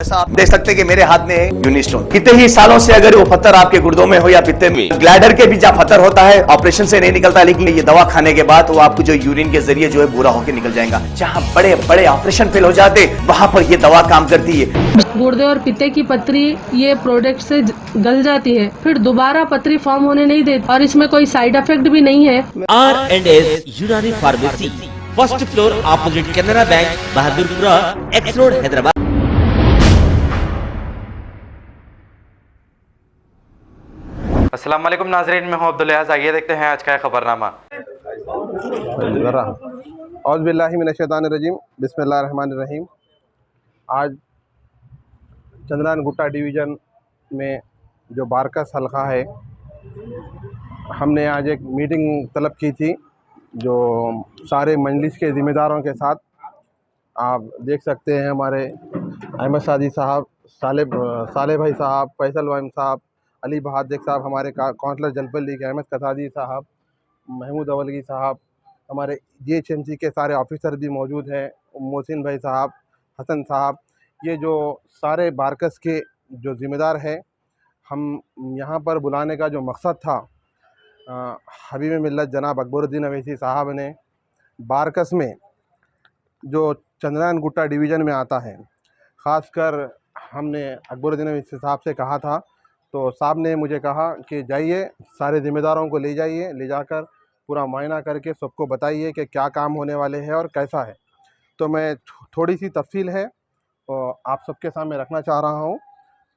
जैसा आप देख सकते हैं कि मेरे हाथ में है यूनिस्टोन। कितने ही सालों से अगर वो पत्थर आपके गुर्दों में हो या पित्ते में, ग्लैडर के भी जहाँ पत्थर होता है ऑपरेशन से नहीं निकलता, लेकिन ये दवा खाने के बाद वो आपको जो यूरिन के जरिए जो है पूरा होकर निकल जाएगा। जहाँ बड़े बड़े ऑपरेशन फेल हो जाते वहां पर ये दवा काम करती है। गुर्दे और पित्ते की पथरी ये प्रोडक्ट से गल जाती है, फिर दोबारा पथरी फॉर्म होने नहीं देती और इसमें कोई साइड इफेक्ट भी नहीं है। R&S यूनानी pharmacy, first floor opposite Canara bank, Bahadurpura, x road, Hyderabad. अस्सलाम वालेकुम नाजरीन, मैं हूं अब्दुल अयाज। आइए देखते हैं आज का खबरनामा। औज़ुबिल्लाहिमिनश्शैतानिर्रजीम, बिस्मिल्लाहिर्रहमानिर्रहीम। आज चंद्रायन गुट्टा डिवीज़न में जो बारकस हल्का है, हमने आज एक मीटिंग तलब की थी जो सारे मजलिस के ज़िम्मेदारों के साथ। आप देख सकते हैं हमारे अहमद सादी साहब, साले भाई साहब, फैसल वाइम साहब, अली बहादुर साहब, हमारे काउंसलर जलपल्ली के अहमद कसादी साहब, महमूद अवलगी साहब, हमारे GHMC के सारे ऑफिसर भी मौजूद हैं, मोहसिन भाई साहब, हसन साहब। ये जो सारे बारकस के जो ज़िम्मेदार हैं, हम यहाँ पर बुलाने का जो मकसद था, हबीब मिल्लत जनाब अकबरुद्दीन अवैसी साहब ने बारकस में जो चंद्रायन गुट्टा डिवीज़न में आता है, ख़ासकर हमने अकबरुद्दीन अवैसी साहब से कहा था, तो साहब ने मुझे कहा कि जाइए सारे ज़िम्मेदारों को ले जाइए, ले जाकर पूरा मुआयना करके सबको बताइए कि क्या काम होने वाले हैं और कैसा है। तो मैं थोड़ी सी तफसील है और आप सबके सामने रखना चाह रहा हूँ।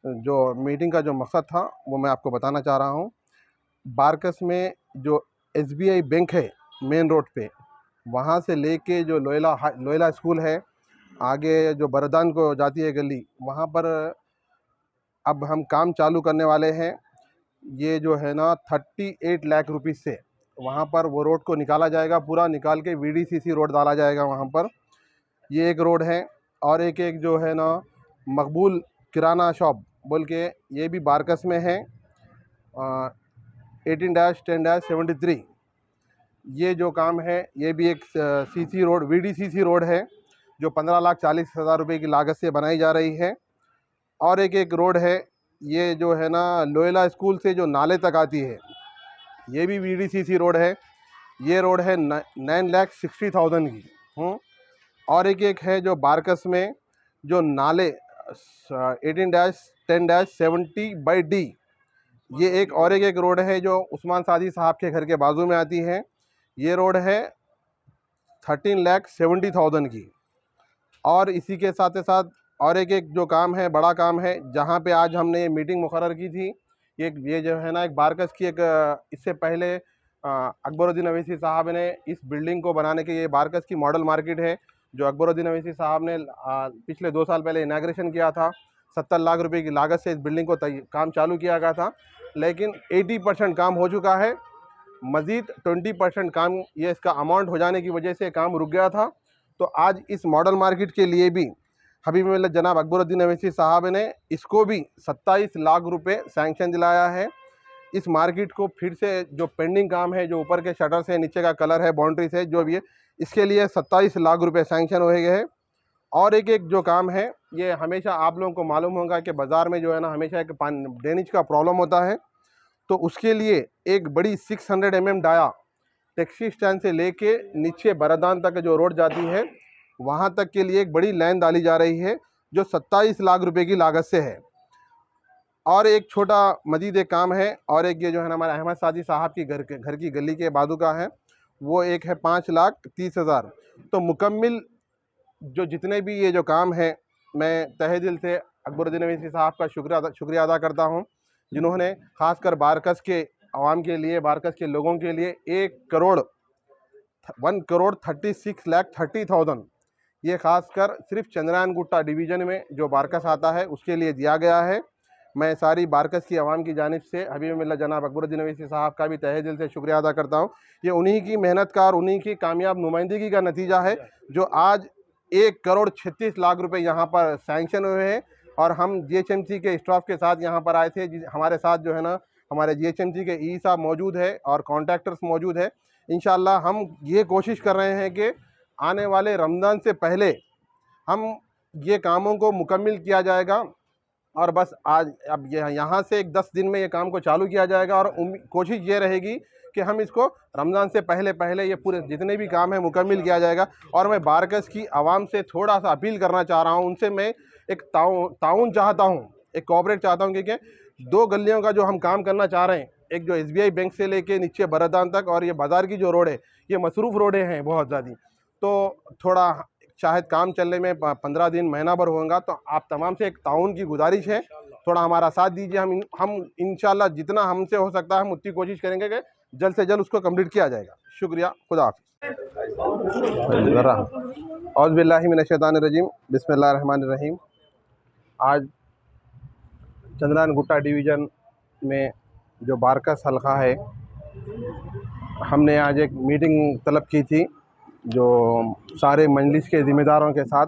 जो मीटिंग का जो मकसद था वो मैं आपको बताना चाह रहा हूँ। बारकस में जो SBI बैंक है मेन रोड पे, वहाँ से लेके जो लोयला स्कूल है, आगे जो बरदान को जाती है गली, वहाँ पर अब हम काम चालू करने वाले हैं। ये जो है ना 38 लाख रुपीज़ से वहाँ पर वो रोड को निकाला जाएगा, पूरा निकाल के VDCC रोड डाला जाएगा वहाँ पर। ये एक रोड है। और एक जो है ना मकबूल किराना शॉप बोल के, ये भी बारकस में है, 18-10-73। ये जो काम है ये भी एक CC रोड, VDCC रोड है, जो 15,40,000 रुपये की लागत से बनाई जा रही है। और एक रोड है, ये जो है ना लोयला स्कूल से जो नाले तक आती है, ये भी VDCC रोड है। ये रोड है 9,60,000 की। और एक है जो बारकस में जो नाले 18-10-70/D, ये एक रोड है जो उस्मान सादी साहब के घर के बाजू में आती है। ये रोड है 13,70,000 की। और इसी के साथ साथ और एक जो काम है, बड़ा काम है, जहाँ पे आज हमने ये मीटिंग मुकर्रर की थी, ये जो है ना एक बारकस की इससे पहले अकबरुद्दीन अवैसी साहब ने इस बिल्डिंग को बनाने के, ये बारकस की मॉडल मार्केट है जो अकबरुद्दीन अवैसी साहब ने पिछले 2 साल पहले इनाग्रेशन किया था। 70 लाख रुपए की लागत से इस बिल्डिंग को काम चालू किया गया था, लेकिन 80% काम हो चुका है। मज़ीद 20% काम, ये इसका अमाउंट हो जाने की वजह से काम रुक गया था। तो आज इस मॉडल मार्केट के लिए भी हबीब मिल्लत जनाब अकबरुद्दीन अवैसी साहब ने इसको भी 27 लाख रुपए सैंक्शन दिलाया है। इस मार्केट को फिर से जो पेंडिंग काम है, जो ऊपर के शटर से, नीचे का कलर है, बाउंड्री से जो भी है, इसके लिए 27 लाख रुपए सैंक्शन हुए गए हैं। और एक जो काम है, ये हमेशा आप लोगों को मालूम होगा कि बाज़ार में जो है ना हमेशा एक ड्रेनेज का प्रॉब्लम होता है। तो उसके लिए एक बड़ी 600 mm डाया टैक्सी स्टैंड से लेके नीचे बरदान तक जो रोड जाती है, वहाँ तक के लिए एक बड़ी लाइन डाली जा रही है जो 27 लाख रुपए की लागत से है। और एक छोटा मजीद एक काम है, और एक ये जो है ना हमारे अहमद सादी साहब की घर की गली के बाजू का है, वो एक है 5,30,000। तो मुकम्मिल जो जितने भी ये जो काम है, मैं तहे दिल से अकबरुद्दीन अवैसी साहब का शुक्रिया अदा करता हूँ, जिन्होंने ख़ासकर बारकस के आवाम के लिए, बारकस के लोगों के लिए 1,36,30,000 ये ख़ासकर सिर्फ चंद्रायन गुट्टा डिवीज़न में जो बारकस आता है उसके लिए दिया गया है। मैं सारी बारकस की आवाम की जानिब से हबीब मिल्लत जनाब अकबरुद्दीन अवैसी साहब का भी तहे दिल से शुक्रिया अदा करता हूँ। ये उन्हीं की मेहनत का और उन्हीं की कामयाब नुमाइंदगी का नतीजा है जो आज 1,36,00,000 रुपये यहाँ पर सैंक्शन हुए हैं। और हम GHMC के स्टाफ के साथ यहाँ पर आए थे। हमारे साथ जो है ना हमारे GHMC के ई साहब मौजूद है और कॉन्ट्रैक्टर्स मौजूद है। इंशाअल्लाह हम ये कोशिश कर रहे हैं कि आने वाले रमज़ान से पहले हम ये कामों को मुकम्मल किया जाएगा और बस आज अब ये यहाँ से एक 10 दिन में ये काम को चालू किया जाएगा और कोशिश ये रहेगी कि हम इसको रमज़ान से पहले पहले ये पूरे जितने भी काम है मुकम्मल किया जाएगा। और मैं बारकस की आवाम से थोड़ा सा अपील करना चाह रहा हूँ, उनसे मैं एक ताउन चाहता हूँ, एक कोऑपरेट चाहता हूँ, क्योंकि 2 गलियों का जो हम काम करना चाह रहे हैं, एक जो SBI बैंक से लेके नीचे बरदान तक और ये बाज़ार की जो रोड है, ये मसरूफ़ रोडें हैं बहुत ज़्यादा, तो थोड़ा शायद काम चलने में 15 दिन महीना भर होगा। तो आप तमाम से एक ताउन की गुजारिश है, थोड़ा हमारा साथ दीजिए। हम इंशाल्लाह जितना हमसे हो सकता है हम उतनी कोशिश करेंगे कि जल्द से जल्द उसको कंप्लीट किया जाएगा। शुक्रिया, खुदा हाफिज़। औज़ु बिल्लाहि मिनश शैतानिर रजीम, बिस्मिल्लाहिर रहमानिर रहीम। आज चंद्रायन गुट्टा डिवीज़न में जो बारकस हल्का है, हमने आज एक मीटिंग तलब की थी जो सारे मजलिस के ज़िम्मेदारों के साथ।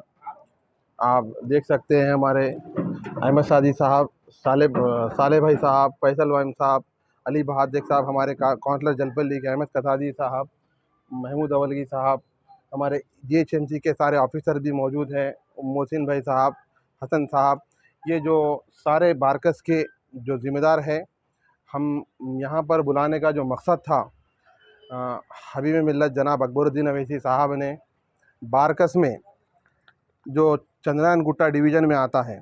आप देख सकते हैं हमारे अहमद सादी साहब, साले भाई साहब, फैसल वाइम साहब, अली बहादुर साहब, हमारे काउंसलर जलपल्ली के अहमद कसादी साहब, महमूद अवलगी साहब, हमारे GHMC के सारे ऑफिसर भी मौजूद हैं, मोहसिन भाई साहब, हसन साहब, ये जो सारे बारकस के जो ज़िम्मेदार हैं। हम यहाँ पर बुलाने का जो मकसद था, हबीब मिल्लत जनाब अकबरुद्दीन अवैसी साहब ने बारकस में जो चंद्रायन गुट्टा डिवीज़न में आता है,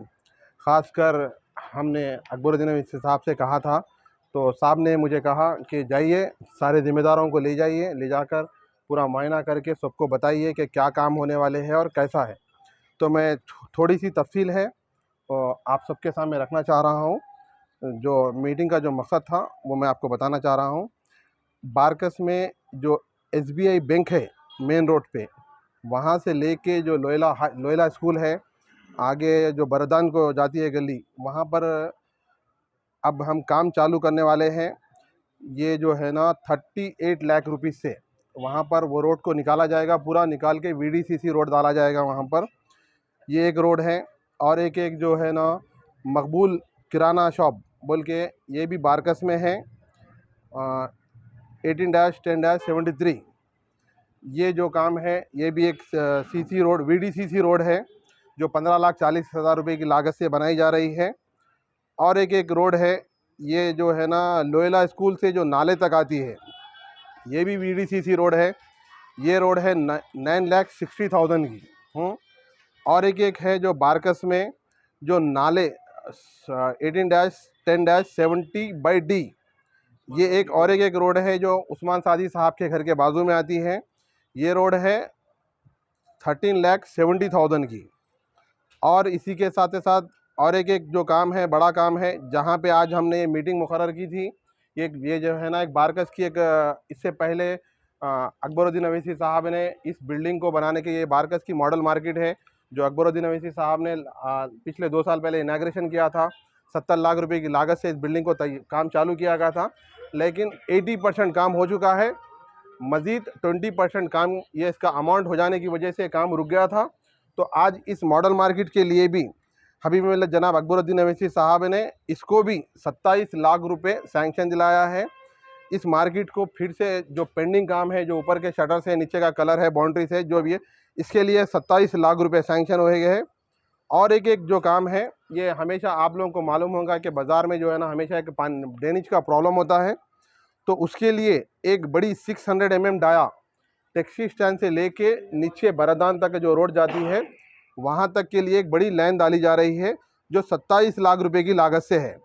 ख़ासकर हमने अकबरुद्दीन अवैसी साहब से कहा था, तो साहब ने मुझे कहा कि जाइए सारे ज़िम्मेदारों को ले जाइए, ले जाकर पूरा मुआयना करके सबको बताइए कि क्या काम होने वाले हैं और कैसा है। तो मैं थोड़ी सी तफसील है तो आप सबके सामने रखना चाह रहा हूँ। जो मीटिंग का जो मकसद था वो मैं आपको बताना चाह रहा हूँ। बारकस में जो SBI बैंक है मेन रोड पे, वहाँ से लेके जो लोयला स्कूल है, आगे जो बरदान को जाती है गली, वहाँ पर अब हम काम चालू करने वाले हैं। ये जो है ना 38 लाख रुपीस से वहाँ पर वो रोड को निकाला जाएगा, पूरा निकाल के VDCC रोड डाला जाएगा वहाँ पर। ये एक रोड है और एक जो है ना मकबूल किराना शॉप बोल के, ये भी बारकस में है, 18-10-73। ये जो काम है ये भी एक CC रोड, VDCC रोड है जो 15,40,000 रुपये की लागत से बनाई जा रही है। और एक रोड है, ये जो है ना लोयला स्कूल से जो नाले तक आती है, ये भी VDCC रोड है। ये रोड है 9,60,000 की। और एक है जो बारकस में जो नाले 18-10-70/D, ये एक रोड है जो उस्मान सादी साहब के घर के बाजू में आती है। ये रोड है 13,70,000 की। और इसी के साथ साथ और एक जो काम है, बड़ा काम है, जहाँ पे आज हमने ये मीटिंग मुकर्रर की थी, ये जो है ना एक बारकस की इससे पहले अकबरुद्दीन अवैसी साहब ने इस बिल्डिंग को बनाने के, ये बारकस की मॉडल मार्केट है जो अकबरुद्दीन अवैसी साहब ने पिछले 2 साल पहले इनाग्रेशन किया था। 70 लाख रुपए की लागत से इस बिल्डिंग को काम चालू किया गया था, लेकिन 80% काम हो चुका है। मज़ीद 20% काम ये इसका अमाउंट हो जाने की वजह से काम रुक गया था। तो आज इस मॉडल मार्केट के लिए भी हबीब मिल्लत जनाब अकबरुद्दीन अवैसी साहब ने इसको भी 27 लाख रुपए सैंक्शन दिलाया है। इस मार्केट को फिर से जो पेंडिंग काम है, जो ऊपर के शटर से, नीचे का कलर है, बाउंड्री से जो भी है, इसके लिए 27 लाख रुपए सैंक्शन हुए गए हैं। और एक जो काम है, ये हमेशा आप लोगों को मालूम होगा कि बाज़ार में जो है ना हमेशा एक ड्रेनेज का प्रॉब्लम होता है। तो उसके लिए एक बड़ी 600 mm डाया टैक्सी स्टैंड से लेके नीचे बरदान तक जो रोड जाती है, वहाँ तक के लिए एक बड़ी लाइन डाली जा रही है जो 27 लाख रुपए की लागत से है।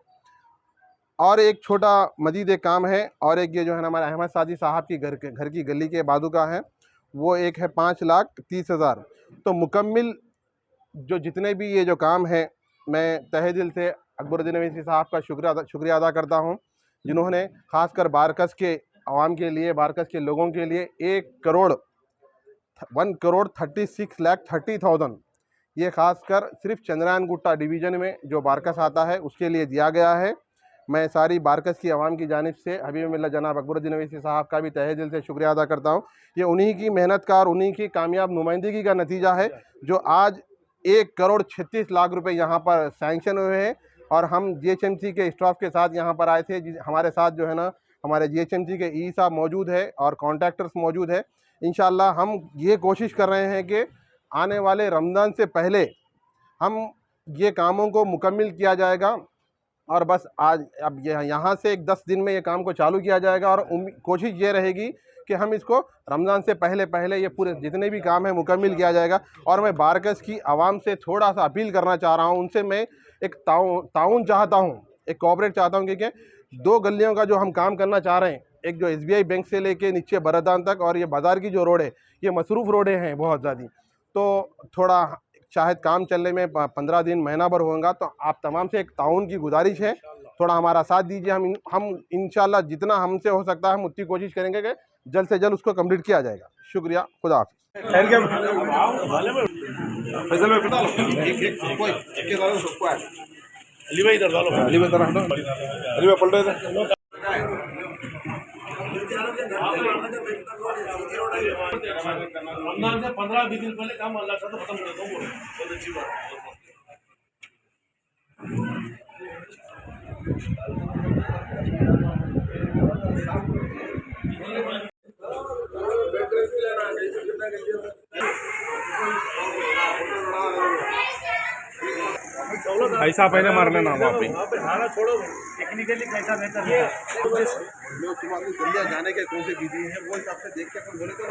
और एक छोटा मजीद एक काम है, और एक ये जो है ना हमारे अहमद सादी साहब की घर की गली के बाजू का है, वो एक है 5,30,000। तो मुकम्मिल जो जितने भी ये जो काम है, मैं तहे दिल से अकबरुद्दीन अवैसी साहब का शुक्रिया अदा करता हूँ, जिन्होंने ख़ासकर बारकस के आवाम के लिए, बारकस के लोगों के लिए 1,36,30,000 ये ख़ासकर सिर्फ चंद्रायन गुट्टा डिवीज़न में जो बारकस आता है उसके लिए दिया गया है। मैं सारी बारकस की आवाम की जानिब से हबीब मिल्लत जनाब अकबरुद्दीन अवैसी साहब का भी तहे दिल से शुक्रिया अदा करता हूँ। ये उन्हीं की मेहनत का और उन्हीं की कामयाब नुमाइंदगी का नतीजा है जो आज 1,36,00,000 रुपये यहाँ पर सैंक्शन हुए हैं। और हम GHMC के स्टाफ के साथ यहाँ पर आए थे। हमारे साथ जो है ना हमारे GHMC के ई साहब मौजूद है और कॉन्ट्रैक्टर्स मौजूद है। इंशाल्लाह हम ये कोशिश कर रहे हैं कि आने वाले रमज़ान से पहले हम ये कामों को मुकम्मल किया जाएगा और बस आज अब यहाँ से एक 10 दिन में ये काम को चालू किया जाएगा और कोशिश ये रहेगी कि हम इसको रमज़ान से पहले ये पूरे जितने भी काम है मुकम्मल किया जाएगा। और मैं बारकस की आवाम से थोड़ा सा अपील करना चाह रहा हूँ, उनसे मैं एक ताउन चाहता हूँ, एक कोऑपरेट चाहता हूँ, क्योंकि 2 गलियों का जो हम काम करना चाह रहे हैं, एक जो SBI बैंक से लेके नीचे बरदान तक और ये बाज़ार की जो रोड है, ये मसरूफ़ रोडें हैं बहुत ज़्यादा, तो थोड़ा शायद काम चलने में 15 दिन महीना भर होगा। तो आप तमाम से एक ताउन की गुजारिश है, थोड़ा हमारा साथ दीजिए। हम इंशाल्लाह जितना हमसे हो सकता है हम उतनी कोशिश करेंगे कि जल्द से जल्द उसको कंप्लीट किया जाएगा। शुक्रिया, खुदा हाफिज़। रमजान से 15-20 दिन पहले काम अल्लाह से खत्म कर दो, बहुत अच्छी बात है। ऐसा पहले मारने ना वहाँ पे खाना छोड़ो, टेक्निकली कैसा बेहतर है लोग तुम्हारे दुनिया जाने के कौन से बिजी हैं वो हिसाब से देख के अपन बोले तो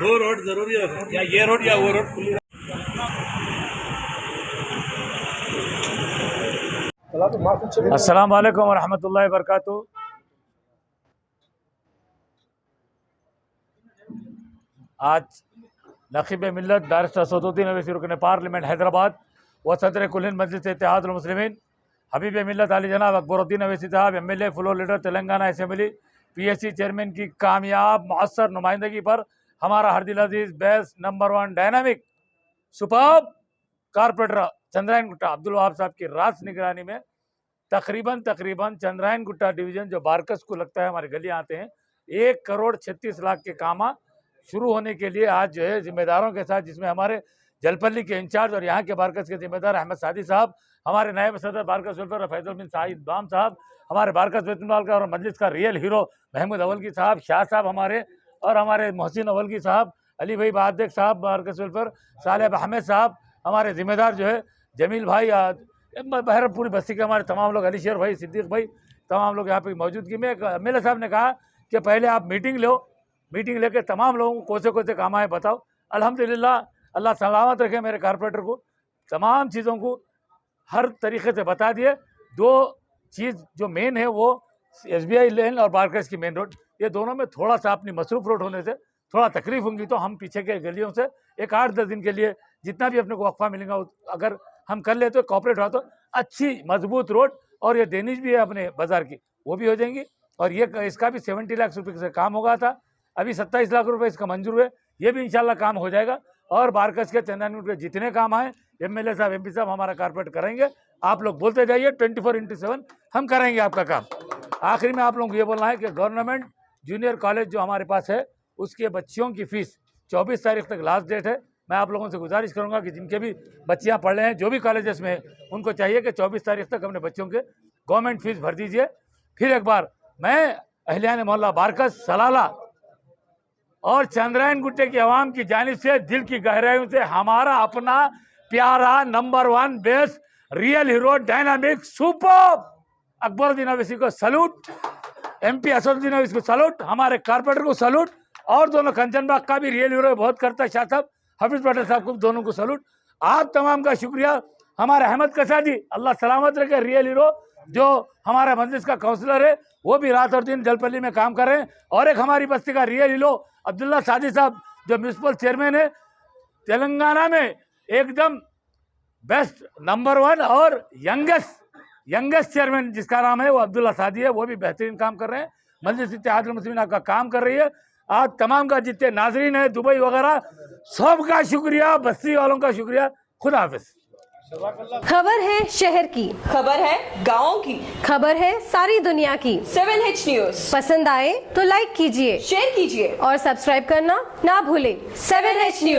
वो रोड जरूरी है, या ये रोड या वो रोड खुली। अस्सलाम वालेकुम वरहमतुल्लाहि वबरकातुहू। आज नखीब मिल्लत बैरिस्टर सदुद्दीन अवैसी रुकन पार्लियामेंट हैदराबाद व सदर कुल मजलिस इत्तेहादुल मुस्लिमीन हबीब मिल्लत अली जनाब अकबरुद्दीन अवैसी साहब MLA floor leader Telangana assembly PSC chairman की कामयाब मौसर नुमाइंदगी पर हमारा हरदिल अजीज़ best number 1 dynamic superb corporator Chandrayan Gutta Abdul Wahab साहब की रास निगरानी में तकरीबन चंद्रायन गुट्टा डिवीज़न जो बारकस को लगता है हमारे गलियाँ आते हैं 1 करोड़ 36 लाख के कामा शुरू होने के लिए आज जो है जिम्मेदारों के साथ, जिसमें हमारे जलपल्ली के इंचार्ज और यहाँ के बारकस के जिम्मेदार अहमद सादी साहब, हमारे नायब सदर बारकस वेलफेयर फैजल बिन साहिद बाम साहब, हमारे बारकस बैतुल का और मजलिस का रियल हीरो महमूद अवलकी साहब, शाह साहब हमारे, और हमारे मोहसिन अवलकी साहब, अली भाई बादक साहब बारकस वेलफेयर, सालेह अहमद साहब, हमारे जिम्मेदार जो है जमील भाई, बहर पूरी बस्ती के हमारे तमाम लोग, अली शेर भाई, सिद्दीक भाई, तमाम लोग यहाँ पे मौजूदगी में। MLA साहब ने कहा कि पहले आप मीटिंग लेकर तमाम लोगों को कौन से काम आए बताओ। अल्हम्दुलिल्लाह, अल्लाह सलामत रखे मेरे कारपोरेटर को, तमाम चीज़ों को हर तरीके से बता दिए। 2 चीज़ जो मेन है वो SBI लेन और बारकस की मेन रोड, ये दोनों में थोड़ा सा अपनी मसरूफ़ रोड होने से थोड़ा तकलीफ होंगी, तो हम पीछे के गलियों से एक 8-10 दिन के लिए जितना भी अपने को वक्फा मिलेगा अगर हम कर ले तो कॉपरेट हुआ तो अच्छी मजबूत रोड, और ये डेनिश भी है अपने बाज़ार की, वो भी हो जाएंगी। और ये इसका भी 70 लाख रुपये से काम होगा था, अभी 27 लाख रुपए इसका मंजूर हुए, ये भी इंशाल्लाह काम हो जाएगा। और बारकस के चंद्रायन के जितने काम आए MLA साहब MP साहब हमारा कारपोरेट करेंगे। आप लोग बोलते जाइए, 24/7 हम करेंगे आपका काम। आखिरी में आप लोगों को ये बोलना है कि गवर्नमेंट जूनियर कॉलेज जो हमारे पास है उसके बच्चियों की फ़ीस 24 तारीख तक लास्ट डेट है। मैं आप लोगों से गुजारिश करूंगा कि जिनके भी बच्चियां पढ़ रहे हैं जो भी कॉलेजेस में, उनको चाहिए कि 24 तारीख तक अपने बच्चों के गवर्नमेंट फ़ीस भर दीजिए। फिर एक बार मैं अहलियान मोहल्ला बारकस, सलाला और चंद्रायन गुट्टे की आवाम की जानिब से दिल की गहराइयों से हमारा अपना प्यारा number 1 best real hero dynamic superb Akbaruddin Owaisi को सलूट, MP असदुद्दीन अवैसी को सलूट, हमारे कारपोरेटर को सलूट, और दोनों कंचनबाग का भी रियल हीरो बहुत करता है शाह साहब, हफीज़ पटेल साहब को, दोनों को सलूट। आप तमाम का शुक्रिया। हमारे अहमद कसादी, अल्लाह सलामत रखे, रियल हीरो जो हमारा मजलिस का काउंसलर है, वो भी रात और दिन जलपल्ली में काम कर रहे हैं। और एक हमारी बस्ती का रियल हीरो अब्दुल्ला सादी साहब जो म्यूनसिपल चेयरमैन है तेलंगाना में, एकदम बेस्ट नंबर 1 और यंगेस्ट चेयरमैन जिसका नाम है वो अब्दुल्ला सादी है, वो भी बेहतरीन काम कर रहे हैं। मजलिस इत्तेहादुल मुस्लिमीन का काम कर रही है। आज तमाम का जितने नाजरीन है दुबई वगैरह, सबका शुक्रिया, बस्ती वालों का शुक्रिया। खुदा हाफिज। खबर है शहर की, खबर है गाँव की, खबर है सारी दुनिया की। 7H न्यूज पसंद आए तो लाइक कीजिए, शेयर कीजिए और सब्सक्राइब करना ना भूलें। 7H news.